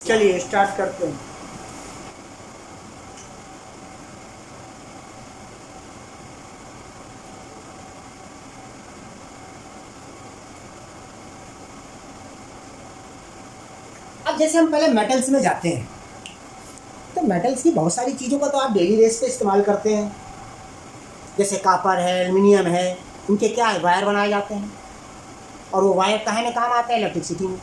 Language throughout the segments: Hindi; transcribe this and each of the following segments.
चलिए स्टार्ट करते हैं। अब जैसे हम पहले मेटल्स में जाते हैं तो मेटल्स की बहुत सारी चीज़ों का तो आप डेली बेस पे इस्तेमाल करते हैं। जैसे कॉपर है, एल्युमिनियम है, इनके क्या है, वायर बनाए जाते हैं और वो वायर कहाँ में काम आता है, इलेक्ट्रिसिटी में।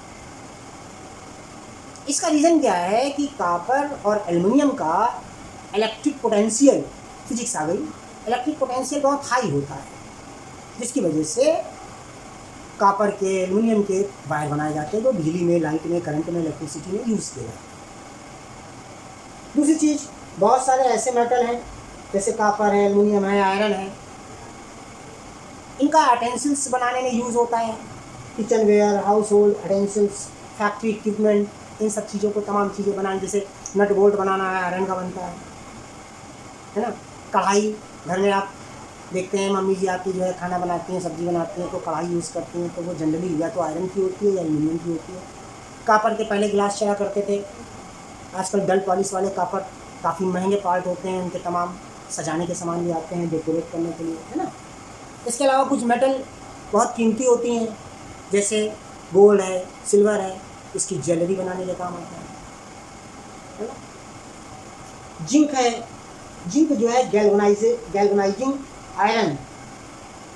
इसका रीज़न क्या है कि कॉपर और एल्युमिनियम का इलेक्ट्रिक पोटेंशियल, फिजिक्स आ गई, इलेक्ट्रिक पोटेंशियल बहुत हाई होता है, जिसकी वजह से कॉपर के, एल्युमिनियम के वायर बनाए जाते हैं जो बिजली में, लाइट में, करंट में, इलेक्ट्रिसिटी में यूज़ किए जाते हैं। दूसरी चीज़, बहुत सारे ऐसे मेटल हैं जैसे कॉपर है, एल्युमिनियम है, आयरन है, इनका अटेंसिल्स बनाने में यूज़ होता है। Kitchen ware, house hold utensils, factory equipment, इन सब चीज़ों को, तमाम चीज़ें बनाने, जैसे नट बोल्ट बनाना है, आयरन का बनता है ना। कढ़ाई, घर में आप देखते हैं मम्मी जी आपकी जो है खाना बनाती हैं, सब्ज़ी बनाती हैं तो कढ़ाई यूज़ करती हैं, तो वो जनरली या तो आयरन की होती है या एल्युमिनियम की होती है। कॉपर के पहले गिलास चला करते थे, आजकल डल पॉलिश वाले कॉपर काफ़ी महंगे पार्ट होते हैं, उनके तमाम सजाने के सामान भी आते हैं डेकोरेट करने के लिए, है ना। इसके अलावा कुछ मेटल बहुत कीमती होती हैं, जैसे गोल्ड है, सिल्वर है, इसकी ज्वेलरी बनाने के काम आता है ना। जिंक है, जिंक जो है galvanising iron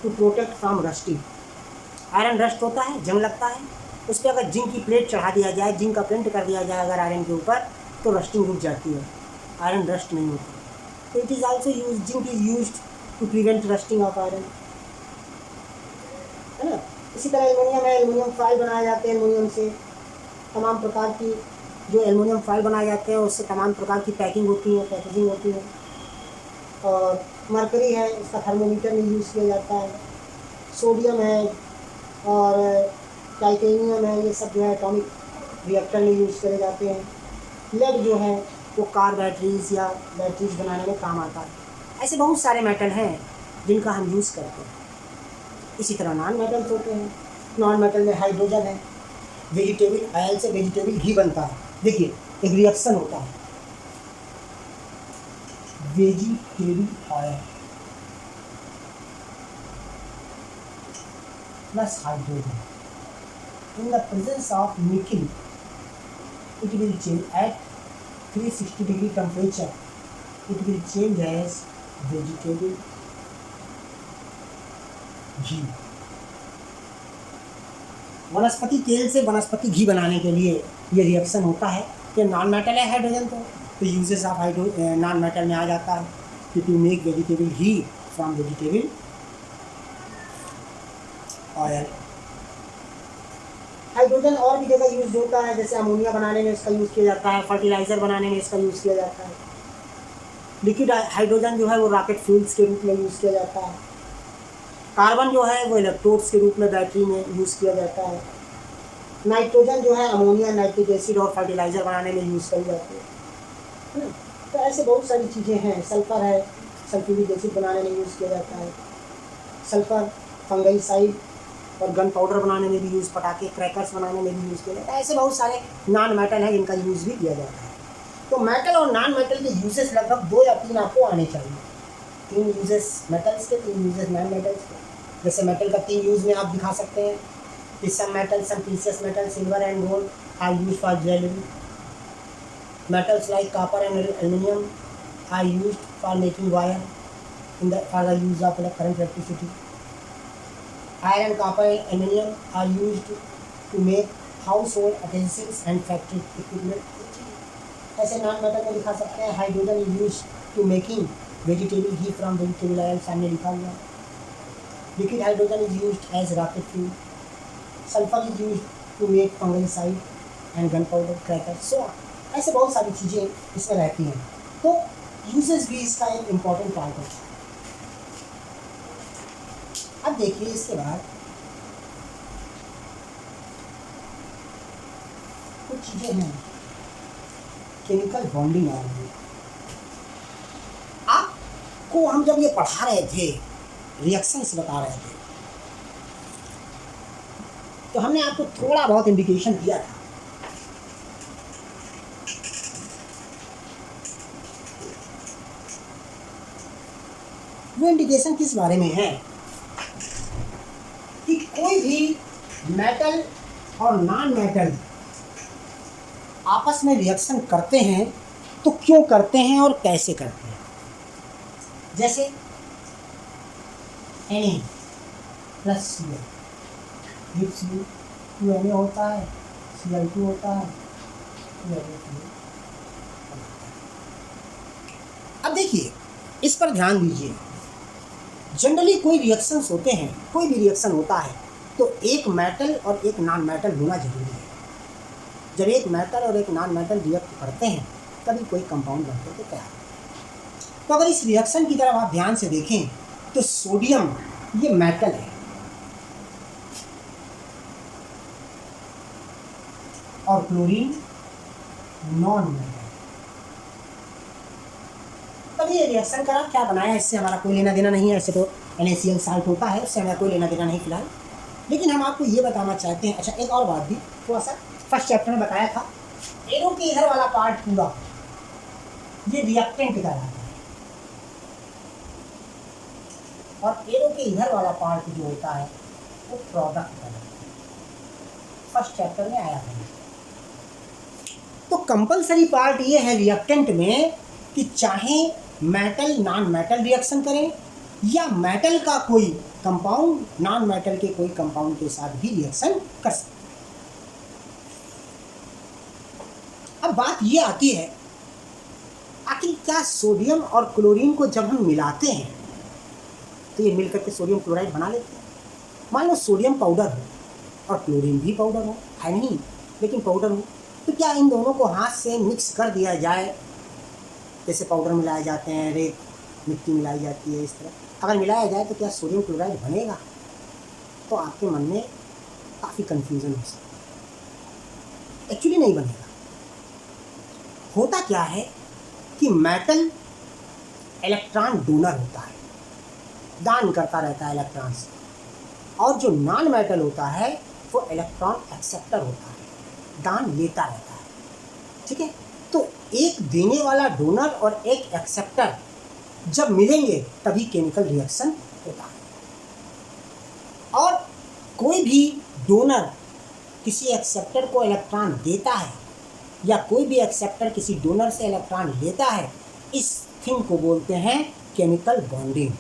to protect from rusting. Iron rust होता है, जंग लगता है, उस पर अगर जिंक की प्लेट चढ़ा दिया जाए, जिंक का प्रिंट कर दिया जाए अगर आयरन के ऊपर, तो रस्टिंग रुक जाती है, आयरन रस्ट नहीं होती। तो it is also use, zinc is used to prevent rusting of iron, है ना। इसी तरह एल्युमिनियम है, एल्युमिनियम फॉयल बनाए जाते हैं एल्युमिनियम से, तमाम प्रकार की जो एल्युमिनियम फॉयल बनाए जाते हैं उससे तमाम प्रकार की पैकिंग होती है, पैकेजिंग होती है। और मरकरी है, इसका थर्मोमीटर में यूज़ किया जाता है। सोडियम है और टाइटेनियम है, ये सब जो है एटॉमिक रिएक्टर में यूज़ करे जाते हैं। लेड जो है वो कार बैटरीज या बैटरीज बनाने में काम आता है। ऐसे बहुत सारे मेटल हैं जिनका हम यूज़ करते हैं। इसी तरह नॉन मेटल्स होते हैं। नॉन मेटल में हाइड्रोजन है, वेजिटेबल ऑयल से वेजिटेबल घी बनता है। देखिए एक रिएक्शन होता है, vegetable oil plus hydrogen. In the presence of nickel, it will change at 360 degree temperature. It will change as vegetable घी। वनस्पति तेल से वनस्पति घी बनाने के लिए ये रिएक्शन होता है। कि नॉन मेटल है हाइड्रोजन, तो यूजेस ऑफ नॉन मेटल में आ जाता है कि to make vegetable ghee from vegetable oil. Hydrogen और भी जगह यूज होता है, जैसे अमोनिया बनाने में इसका यूज़ किया जाता है, फर्टिलाइज़र बनाने में इसका यूज़ किया जाता है। लिक्विड हाइड्रोजन जो है वो रॉकेट फ्यूल्स के रूप में यूज़ किया जाता है। कार्बन जो है वो इलेक्ट्रोड्स के रूप में बैटरी में यूज़ किया जाता है। नाइट्रोजन जो है अमोनिया, नाइट्रिक एसिड और फर्टिलाइज़र बनाने में यूज़ की जाती है। तो ऐसे बहुत सारी चीज़ें हैं। सल्फ़र है, सल्फ्यूरिक एसिड बनाने में यूज़ किया जाता है। सल्फ़र फंगाइसाइड और गन पाउडर बनाने में भी यूज़, पटाखे क्रैकर्स बनाने में भी यूज़ किया जाता है। ऐसे बहुत सारे नॉन मेटल हैं जिनका यूज़ भी किया जाता है। तो मेटल और नॉन मेटल के यूजेस लगभग 2 या 3 आपको आने चाहिए। 3 यूजेस मेटल्स के, 3 यूजेस नॉन मेटल्स के। जैसे मेटल का 3 यूज़ में आप दिखा सकते हैं कि some metal, some precious metal, silver and gold are used for jewellery. Metals like copper and aluminum are used for making wire for the use of current electricity. Iron, copper and aluminum are used to make household utensils and factory equipment. ऐसे नॉन मेटल में दिखा सकते हैं। Hydrogen is use to making vegetable ghee from vegetable oil, सामने लिखा हुआ। Liquid hydrogen is use as rocket fuel. Sulphur is use to make fungicide and gun powder, cracker, so ऐसे बहुत सारी चीज़ें इसमें रहती हैं। तो यूजेस भी इसका एक इम्पॉर्टेंट पार्ट है। अब देखिए इसके बाद कुछ चीज़ें हैं केमिकल बॉन्डिंग आ रही है। आपको हम जब ये पढ़ा रहे थे, रिएक्शंस बता रहे थे, तो हमने आपको थोड़ा बहुत इंडिकेशन दिया था वो इंडिकेशन किस बारे में है कि कोई भी मेटल और नॉन मेटल आपस में रिएक्शन करते हैं तो क्यों करते हैं और कैसे करते हैं। जैसे Na plus Cl gives you 2Na होता है, Cl2 होता है, 2Na2। अब देखिए इस पर ध्यान दीजिए, जनरली कोई रिएक्शंस होते हैं, कोई भी रिएक्शन होता है तो एक मेटल और एक नॉन मेटल होना जरूरी है। जब एक मेटल और एक नॉन मेटल रिएक्ट करते हैं तभी कोई कंपाउंड बनते तो तैयार होता। तो अगर इस रिएक्शन की तरफ आप ध्यान से देखें तो सोडियम ये मेटल है और क्लोरीन नॉन मेटल। तभी ये रिएक्शन करा, क्या बनाया इससे हमारा कोई लेना देना नहीं है। ऐसे तो NaCl साल्ट होता है, उससे हमारा कोई लेना देना नहीं फिलहाल। लेकिन हम आपको ये बताना चाहते हैं, अच्छा एक और बात भी थोड़ा सा फर्स्ट चैप्टर में बताया था, एरो के इधर वाला पार्ट पूरा ये रिएक्टेंट कहलाता है और एरो के इधर वाला पार्ट जो होता है वो प्रोडक्ट कहलाता है। फर्स्ट चैप्टर में आया था। तो कंपलसरी पार्ट ये है रिएक्टेंट में कि चाहे मेटल नॉन मेटल रिएक्शन करें या मेटल का कोई कंपाउंड नॉन मेटल के कोई कंपाउंड के साथ भी रिएक्शन कर सकते। अब बात ये आती है, आखिर क्या सोडियम और क्लोरीन को जब हम मिलाते हैं तो ये मिलकर के सोडियम क्लोराइड बना लेते हैं। मान लो सोडियम पाउडर हो और क्लोरीन भी पाउडर हो, है नहीं लेकिन पाउडर हो, तो क्या इन दोनों को हाथ से मिक्स कर दिया जाए, जैसे पाउडर मिलाए जाते हैं, रेत मिट्टी मिलाई जाती है, इस तरह अगर मिलाया जाए तो क्या सोडियम क्लोराइड बनेगा? तो आपके मन में काफ़ी कन्फ्यूज़न हो सकता है। एक्चुअली नहीं बनेगा। होता क्या है कि मेटल इलेक्ट्रॉन डोनर होता है, दान करता रहता है इलेक्ट्रॉन से, और जो नॉन मेटल होता है वो इलेक्ट्रॉन एक्सेप्टर होता है, दान लेता रहता है। ठीक है, तो एक देने वाला डोनर और एक एक्सेप्टर जब मिलेंगे तभी केमिकल रिएक्शन होता है। और कोई भी डोनर किसी एक्सेप्टर को इलेक्ट्रॉन देता है या कोई भी एक्सेप्टर किसी डोनर से इलेक्ट्रॉन लेता है, इस थिंग को बोलते हैं केमिकल बॉन्डिंग।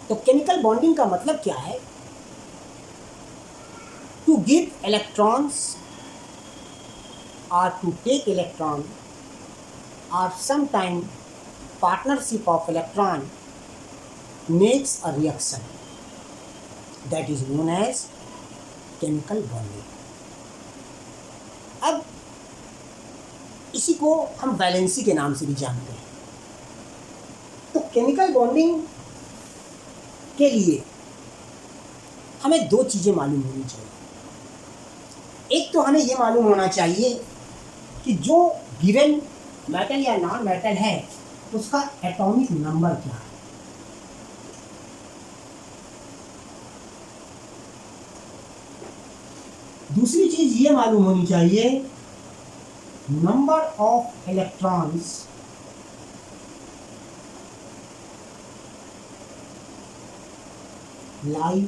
तो केमिकल बॉन्डिंग का मतलब क्या है? To give electrons or to take electron or sometime partnership of electron makes a reaction that is known as chemical bonding. अब इसी को हम वैलेंसी के नाम से भी जानते हैं। तो केमिकल बॉन्डिंग के लिए हमें दो चीज़ें मालूम होनी चाहिए। एक तो हमें ये मालूम होना चाहिए कि जो गिवन मेटल या नॉन मेटल है उसका एटॉमिक नंबर क्या है। दूसरी चीज ये मालूम होनी चाहिए number of electrons lie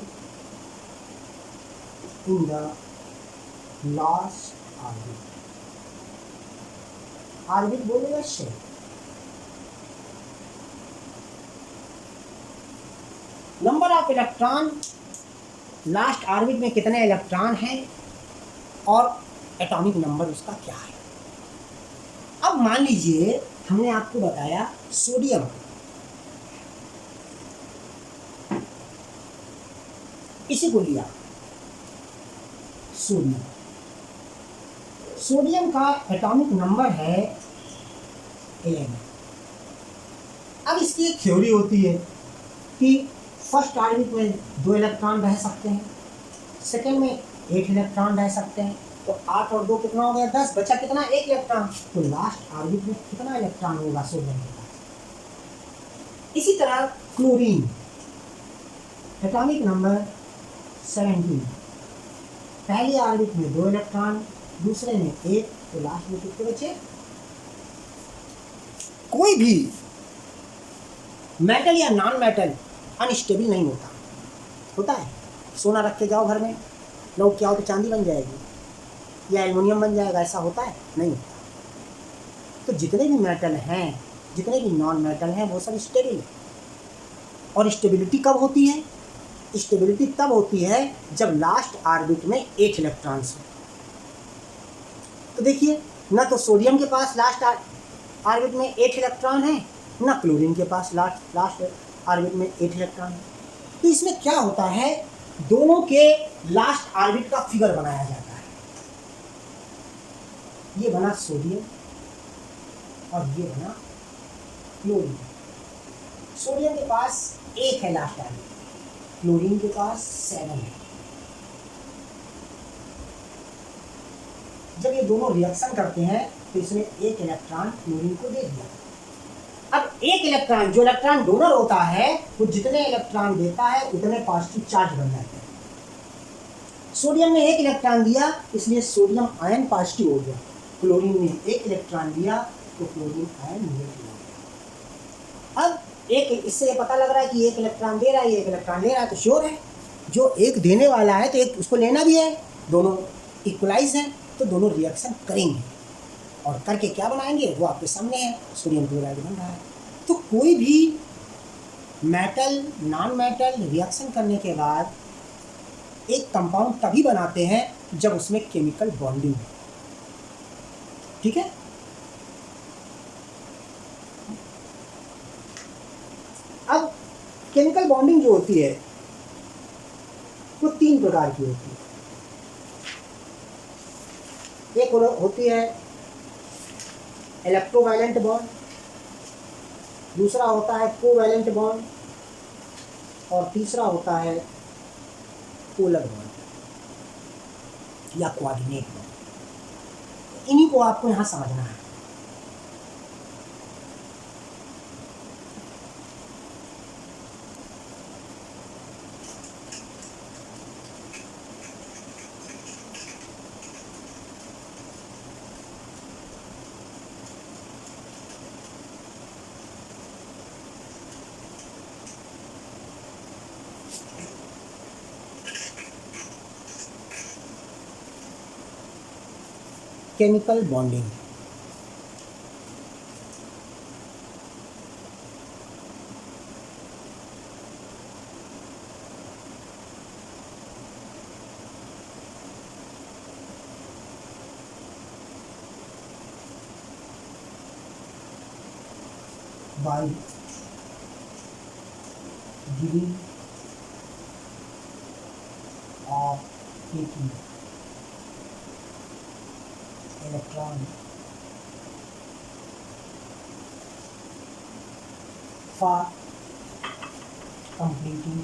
in the last orbit. Orbit बोलेगा shell. Number of electron, last orbit में कितने इलेक्ट्रॉन हैं और एटॉमिक नंबर उसका क्या है। अब मान लीजिए हमने आपको बताया सोडियम, इसी को लिया सोडियम। सोडियम का एटॉमिक नंबर है 11। अब इसकी एक थ्योरी होती है कि फर्स्ट ऑर्बिट में 2 इलेक्ट्रॉन रह सकते हैं, सेकेंड में 8 इलेक्ट्रॉन रह सकते हैं, तो 8 और 2 कितना हो गया 10, बचा कितना 1 इलेक्ट्रॉन। तो लास्ट ऑर्बिट में कितना इलेक्ट्रॉन होगा सोडियम के पास। इसी तरह क्लोरीन एटॉमिक नंबर 17, पहली ऑर्बिट में 2 इलेक्ट्रॉन, दूसरे में 1, तो लास्ट में कितने बचे कोई भी मेटल या नॉन मेटल अनस्टेबल नहीं होता। होता है? सोना रख के जाओ घर में, लोग क्या हो तो चांदी बन जाएगी या एल्युमिनियम बन जाएगा, ऐसा होता है? नहीं होता। तो जितने भी मेटल हैं, जितने भी नॉन मेटल हैं, वो सब स्टेबल है। और स्टेबिलिटी कब होती है? स्टेबिलिटी तब होती है जब लास्ट ऑर्बिट में 8 इलेक्ट्रॉन्स हो। तो देखिए, ना तो सोडियम के पास लास्ट ऑर्बिट में 8 इलेक्ट्रॉन है, ना क्लोरीन के पास लास्ट ऑर्बिट में 8 इलेक्ट्रॉन है। तो इसमें क्या होता है, दोनों के लास्ट ऑर्बिट का फिगर बनाया जाता है। ये बना सोडियम और ये बना क्लोरीन। सोडियम के पास 1 है लास्ट ऑर्बिट, क्लोरीन के पास 7 है। जब ये दोनों रिएक्शन करते हैं तो इसने 1 इलेक्ट्रॉन क्लोरीन को दे दिया। अब 1 इलेक्ट्रॉन, जो इलेक्ट्रॉन डोनर होता है, वो जितने इलेक्ट्रॉन देता है उतने पॉजिटिव चार्ज बन जाते हैं। सोडियम ने 1 इलेक्ट्रॉन दिया, इसलिए सोडियम आयन पॉजिटिव हो गया। क्लोरीन ने 1 इलेक्ट्रॉन दिया तो क्लोरीन आयन नेगेटिव हो गया। अब एक इससे ये पता लग रहा है कि 1 इलेक्ट्रॉन दे रहा है, 1 इलेक्ट्रॉन ले रहा है, तो श्योर है जो एक देने वाला है तो एक उसको लेना भी है, दोनों इक्वलाइज हैं, तो दोनों रिएक्शन करेंगे और करके क्या बनाएंगे वो आपके सामने है, सोडियम क्लोराइड बन रहा है। तो कोई भी मेटल नॉन मेटल रिएक्शन करने के बाद एक कंपाउंड तभी बनाते हैं जब उसमें केमिकल बॉन्डिंग हो। ठीक है? अब केमिकल बॉन्डिंग जो होती है वो 3 प्रकार की होती है। एक होती है इलेक्ट्रोवायलेंट बॉन्ड, दूसरा होता है कोवैलेंट बॉन्ड और तीसरा होता है पोलर बॉन्ड या कोऑर्डिनेट बॉन्ड। इन्हीं को आपको यहाँ समझना है। Chemical bonding, by giving or taking electron for completing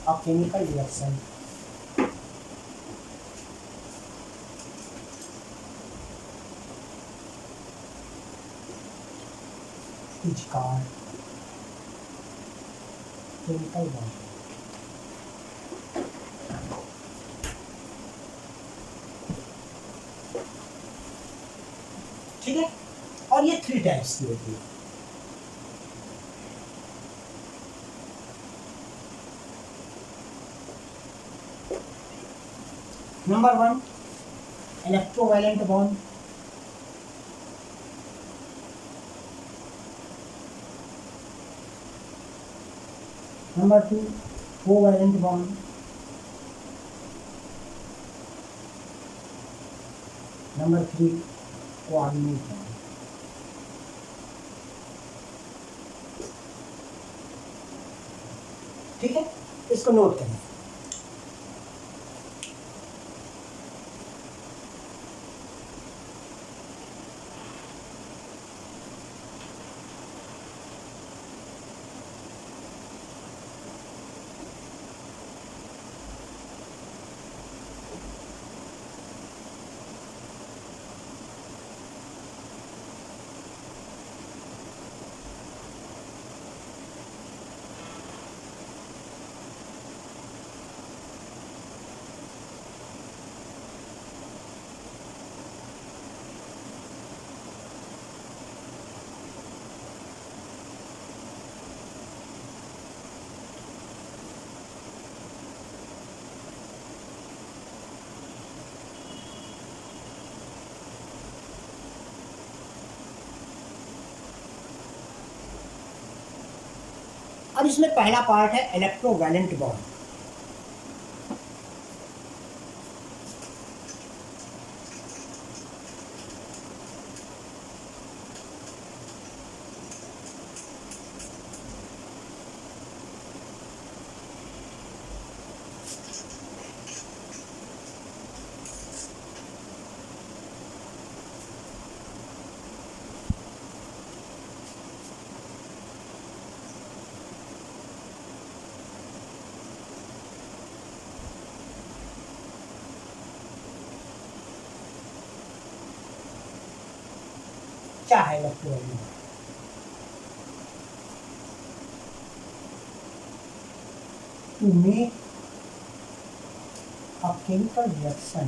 a chemical reaction is called chemical bond। ठीक है? और ये 3 टाइप्स की होती है। Number 1 electrovalent bond, number 2 covalent bond, number 3 coordinate bond. ठीक है? इसको नोट करें। अब इसमें पहला पार्ट है इलेक्ट्रोवैलेंट बॉन्ड। क्या है electrovalent bond? To make a chemical reaction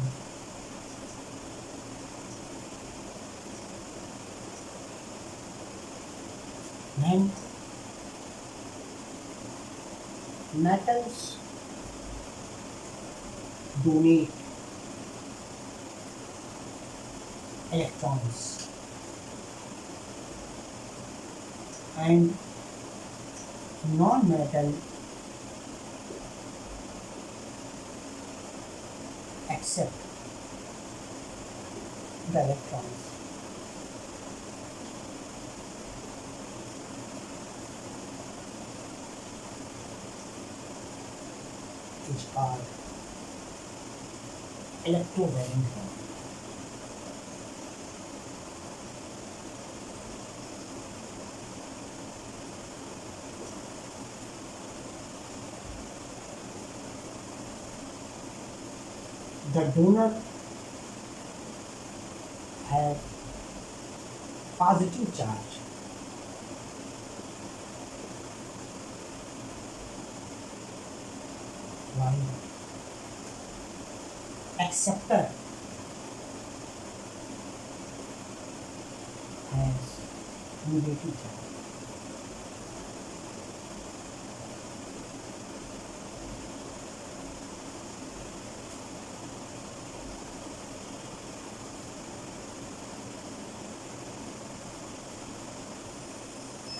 when metals donate electrons and non-metal accept the electrons. Is called electrovalent bond. The donor has positive charge while acceptor has negative charge.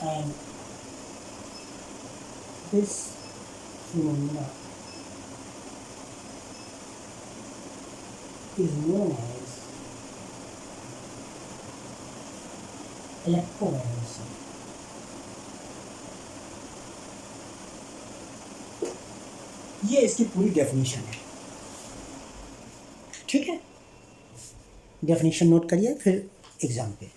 And this phenomena is known as electrovalency. ये इसकी पूरी डेफिनेशन है, ठीक है। डेफिनेशन नोट करिए, फिर एग्जाम पे।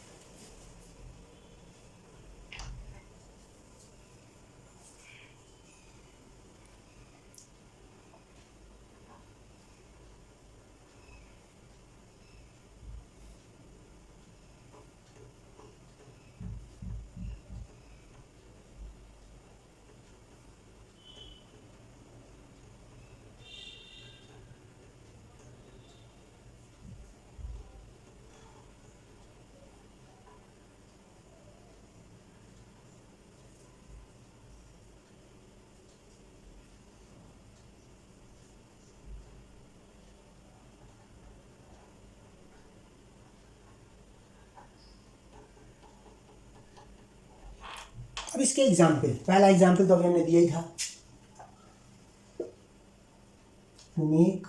अब इसके एग्जाम्पल, पहला एग्जाम्पल तो अभी हमने दिया ही था, टू मेक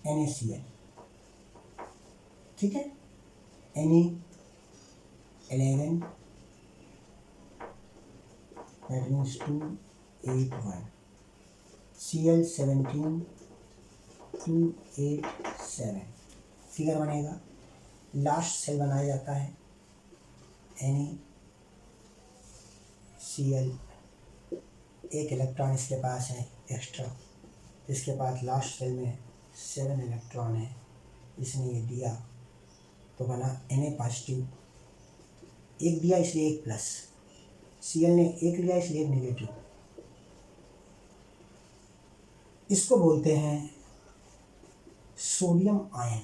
NaCl, ठीक है। Na11 that means 281, Cl17 287, figure बनेगा। लास्ट सेल बनाया जाता है NaCl, एक इलेक्ट्रॉन इसके पास है एक्स्ट्रा, इसके पास लास्ट सेल में 7 इलेक्ट्रॉन है, इसने ये दिया तो बना Na पॉजिटिव, एक दिया इसलिए एक प्लस, Cl ने एक लिया इसलिए एक नेगेटिव। इसको बोलते हैं सोडियम आयन।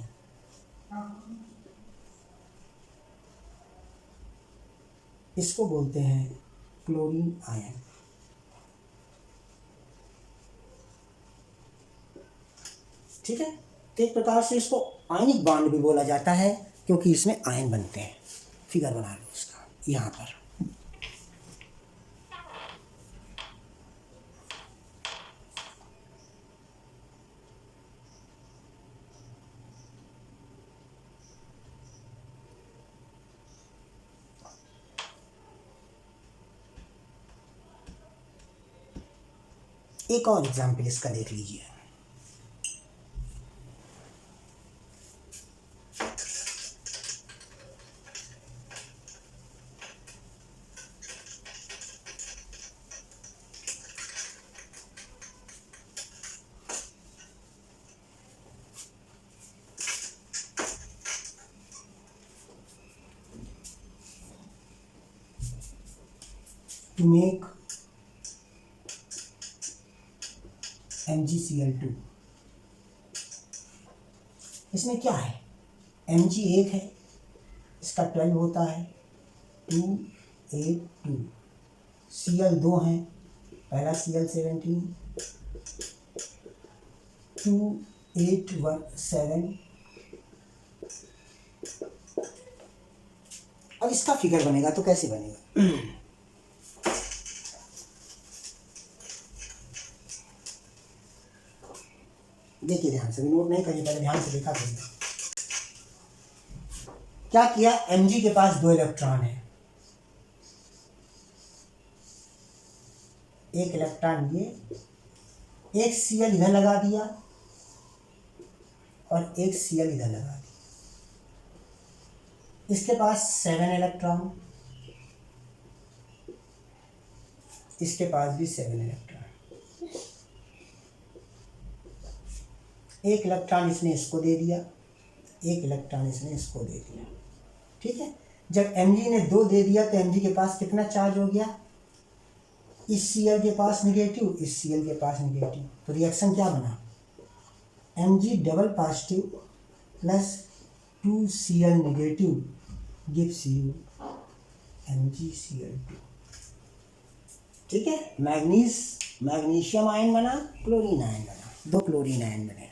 इसको बोलते हैं क्लोरीन आयन। ठीक है, तो एक प्रकार से इसको आयनिक बॉन्ड भी बोला जाता है, क्योंकि इसमें आयन बनते हैं। फिगर बना लो इसका यहाँ पर। एक और एग्जाम्पल इसका देख लीजिए। To make MgCl2, इसमें क्या है, Mg एक है, इसका 12 होता है 282, Cl दो हैं, पहला Cl17 2817। अब इसका फिगर बनेगा तो कैसे बनेगा, देखिए ध्यान से, नोट नहीं करिए, पहले ध्यान से देखा करिए। क्या किया, Mg के पास 2 इलेक्ट्रॉन है, एक इलेक्ट्रॉन ये, एक Cl इधर लगा दिया और एक Cl इधर लगा दिया। इसके पास 7 इलेक्ट्रॉन, इसके पास भी 7 इलेक्ट्रॉन। एक इलेक्ट्रॉन इसने इसको दे दिया, एक इलेक्ट्रॉन इसने इसको दे दिया, ठीक है। जब Mg ने 2 दे दिया तो Mg के पास कितना चार्ज हो गया, इस Cl के पास निगेटिव, इस Cl के पास निगेटिव, तो रिएक्शन क्या बना, Mg double positive plus 2Cl negative gives you MgCl2, ठीक है। मैग्नीशियम आयन बना, क्लोरीन आयन बना, 2 क्लोरीन आयन बने।